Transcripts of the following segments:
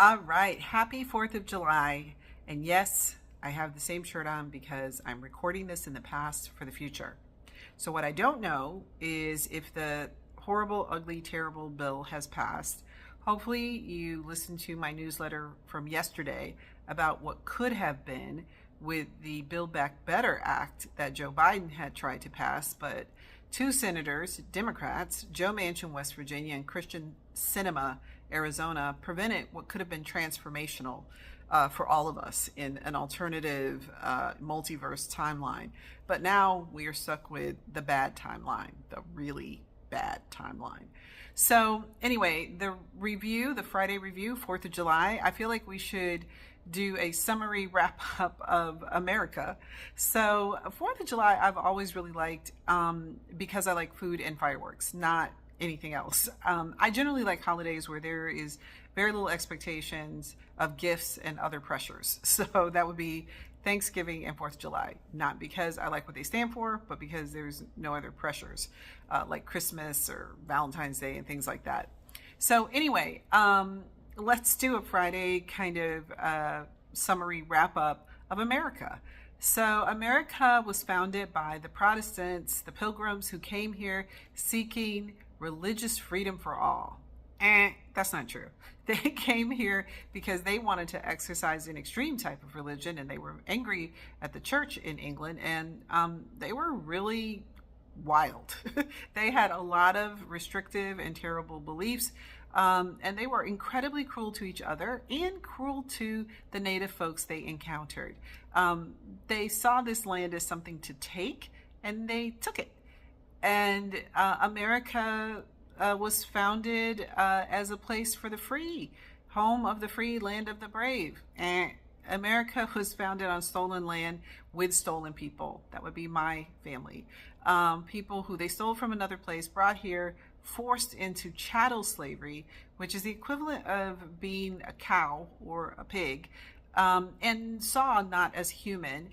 All right, happy 4th of July. And yes, I have the same shirt on because I'm recording this in the past for the future. So, what I don't know is if the horrible, ugly, terrible bill has passed. Hopefully, you listened to my newsletter from yesterday about what could have been with the Build Back Better Act that Joe Biden had tried to pass, but two senators, Democrats, Joe Manchin, West Virginia, and Christian Sinema, Arizona, prevented what could have been transformational for all of us in an alternative multiverse timeline. But now we are stuck with the bad timeline, the really bad timeline. So, anyway, the Friday review, 4th of July, I feel like we should do a summary wrap up of America. So, 4th of July, I've always really liked because I like food and fireworks, not anything else. I generally like holidays where there is very little expectations of gifts and other pressures. So, that would be Thanksgiving and 4th of July, not because I like what they stand for, but because there's no other pressures like Christmas or Valentine's Day and things like that. So, anyway, let's do a Friday kind of summary wrap up of America. So, America was founded by the Protestants, the Pilgrims who came here seeking religious freedom for all. That's not true. They came here because they wanted to exercise an extreme type of religion, and they were angry at the church in England, and they were really wild. They had a lot of restrictive and terrible beliefs, and they were incredibly cruel to each other and cruel to the native folks they encountered. They saw this land as something to take, and they took it. And America was founded as a place for the free, home of the free, land of the brave. And America was founded on stolen land with stolen people. That would be my family. People who they stole from another place, brought here, forced into chattel slavery, which is the equivalent of being a cow or a pig, and saw not as human.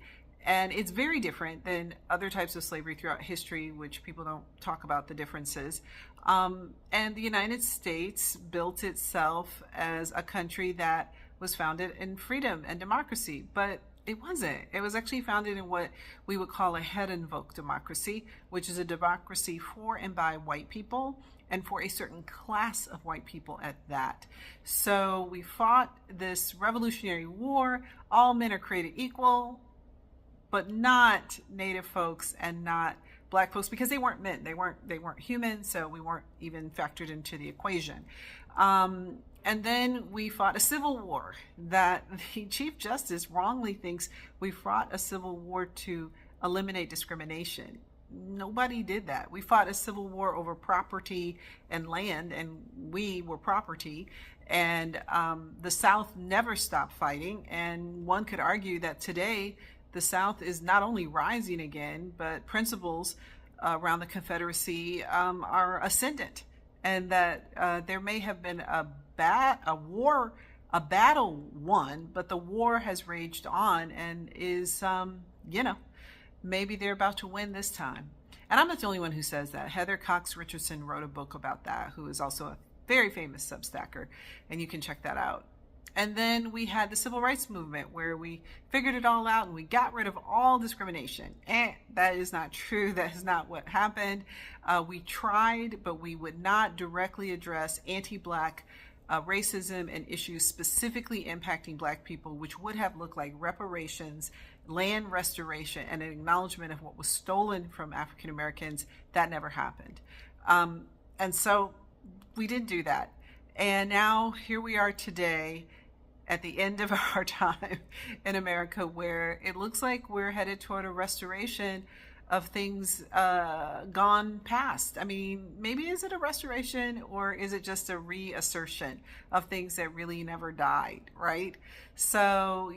And it's very different than other types of slavery throughout history, which people don't talk about the differences. And the United States built itself as a country that was founded in freedom and democracy, but it wasn't. It was actually founded in what we would call a Herrenvolk democracy, which is a democracy for and by white people, and for a certain class of white people at that. So we fought this Revolutionary War. All men are created equal, but not Native folks and not Black folks, because they weren't men. They weren't human, so we weren't even factored into the equation. And then we fought a civil war that the Chief Justice wrongly thinks we fought a civil war to eliminate discrimination. Nobody did that. We fought a civil war over property and land, and we were property. And the South never stopped fighting. And one could argue that today the South is not only rising again, but principles around the Confederacy are ascendant, and that there may have been a battle won, but the war has raged on and is, maybe they're about to win this time. And I'm not the only one who says that. Heather Cox Richardson wrote a book about that, who is also a very famous Substacker, and you can check that out. And then we had the civil rights movement, where we figured it all out and we got rid of all discrimination. And that is not true. That is not what happened. We tried, but we would not directly address anti-Black racism and issues specifically impacting Black people, which would have looked like reparations, land restoration, and an acknowledgement of what was stolen from African Americans. That never happened. And so we didn't do that. And now here we are today at the end of our time in America, where it looks like we're headed toward a restoration of things gone past. I mean, maybe is it a restoration, or is it just a reassertion of things that really never died, right? So,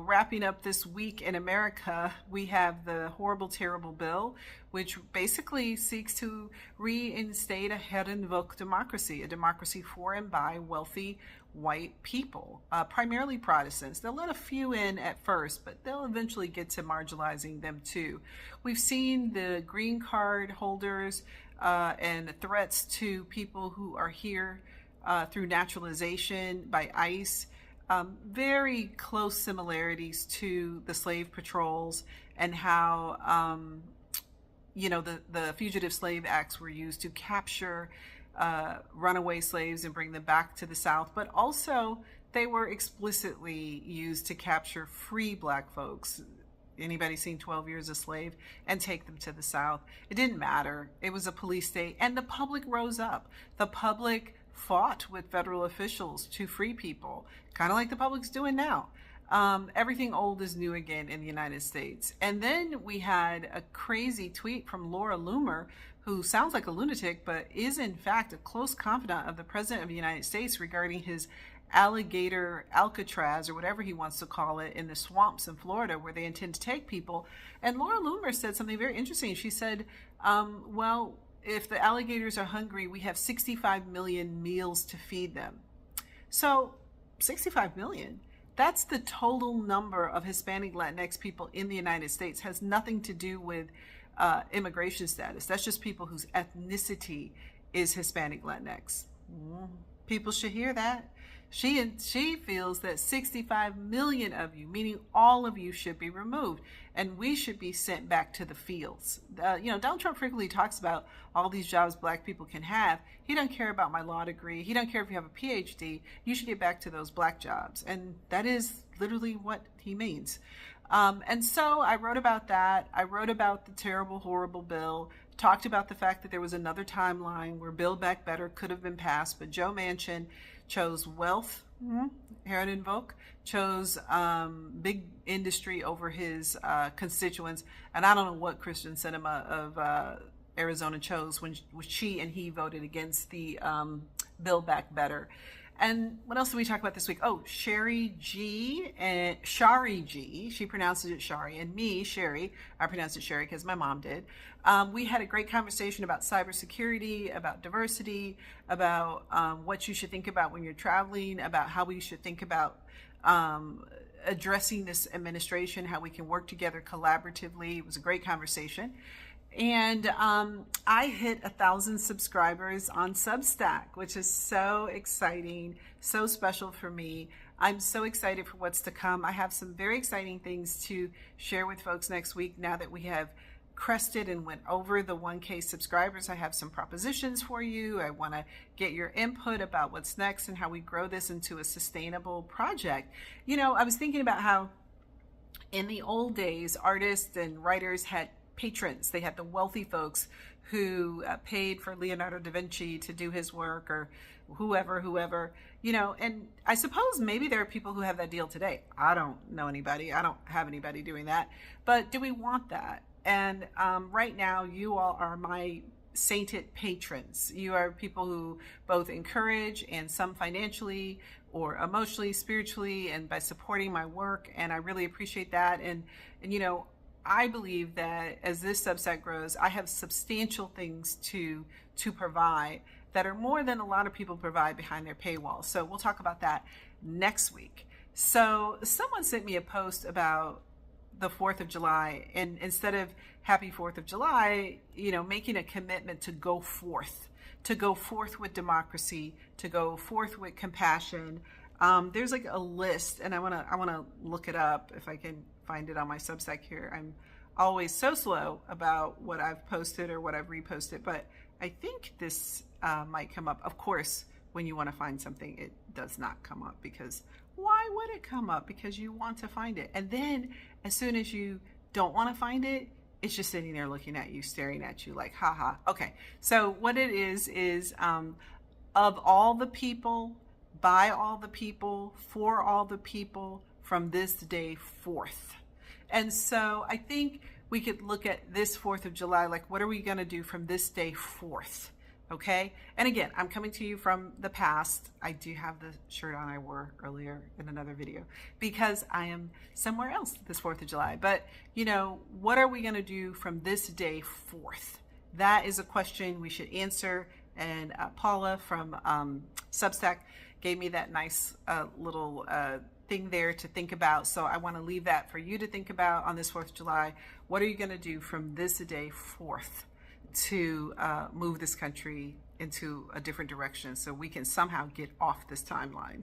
wrapping up this week in America, we have the horrible, terrible bill, which basically seeks to reinstate a Herrenvolk democracy, a democracy for and by wealthy white people, primarily Protestants. They'll let a few in at first, but they'll eventually get to marginalizing them too. We've seen the green card holders and the threats to people who are here through naturalization by ICE. Very close similarities to the slave patrols and how, the Fugitive Slave Acts were used to capture runaway slaves and bring them back to the South, but also they were explicitly used to capture free Black folks. Anybody seen 12 Years a Slave? And take them to the South. It didn't matter. It was a police state, and the public rose up. The public fought with federal officials to free people, kind of like the public's doing now. Everything old is new again in the United States. And then we had a crazy tweet from Laura Loomer, who sounds like a lunatic, but is in fact a close confidant of the President of the United States regarding his alligator Alcatraz, or whatever he wants to call it, in the swamps in Florida where they intend to take people. And Laura Loomer said something very interesting. She said, well, if the alligators are hungry, we have 65 million meals to feed them. So 65 million, that's the total number of Hispanic Latinx people in the United States. Has nothing to do with immigration status. That's just people whose ethnicity is Hispanic Latinx. People should hear that. She feels that 65 million of you, meaning all of you, should be removed, and we should be sent back to the fields. Donald Trump frequently talks about all these jobs Black people can have. He doesn't care about my law degree. He doesn't care if you have a PhD. You should get back to those Black jobs, and that is literally what he means. And so I wrote about that. I wrote about the terrible, horrible bill, talked about the fact that there was another timeline where Build Back Better could have been passed, but Joe Manchin chose wealth, Heron and Volk, chose big industry over his constituents. And I don't know what Kristen Sinema of Arizona chose when she and he voted against the Build Back Better. And what else did we talk about this week? Oh, Shari G, she pronounces it Shari, and me, Sherry, I pronounce it Sherry because my mom did. We had a great conversation about cybersecurity, about diversity, about what you should think about when you're traveling, about how we should think about addressing this administration, how we can work together collaboratively. It was a great conversation. And I hit 1,000 subscribers on Substack, which is so exciting, so special for me. I'm so excited for what's to come. I have some very exciting things to share with folks next week. Now that we have crested and went over the 1K subscribers, I have some propositions for you. I want to get your input about what's next and how we grow this into a sustainable project. I was thinking about how in the old days, artists and writers had patrons. They had the wealthy folks who paid for Leonardo da Vinci to do his work, or whoever, and I suppose maybe there are people who have that deal today. I don't know anybody. I don't have anybody doing that. But do we want that? And right now, you all are my sainted patrons. You are people who both encourage, and some financially or emotionally, spiritually, and by supporting my work. And I really appreciate that. And I believe that as this Substack grows, I have substantial things to provide that are more than a lot of people provide behind their paywall. So we'll talk about that next week. So someone sent me a post about the 4th of July, and instead of Happy 4th of July, making a commitment to go forth with democracy, to go forth with compassion. There's like a list, and I want to look it up if I can find it on my Substack here. I'm always so slow about what I've posted or what I've reposted, but I think this might come up. Of course, when you want to find something, it does not come up, because why would it come up? Because you want to find it. And then as soon as you don't want to find it, it's just sitting there looking at you, staring at you like, haha. Okay, so what it is of all the people, by all the people, for all the people, from this day forth. And so I think we could look at this 4th of July, like, what are we going to do from this day forth? Okay. And again, I'm coming to you from the past. I do have the shirt on I wore earlier in another video, because I am somewhere else this 4th of July. But, what are we going to do from this day forth? That is a question we should answer. And Paula from Substack gave me that nice little thing there to think about. So I want to leave that for you to think about on this 4th of July. What are you going to do from this day forth to move this country into a different direction so we can somehow get off this timeline.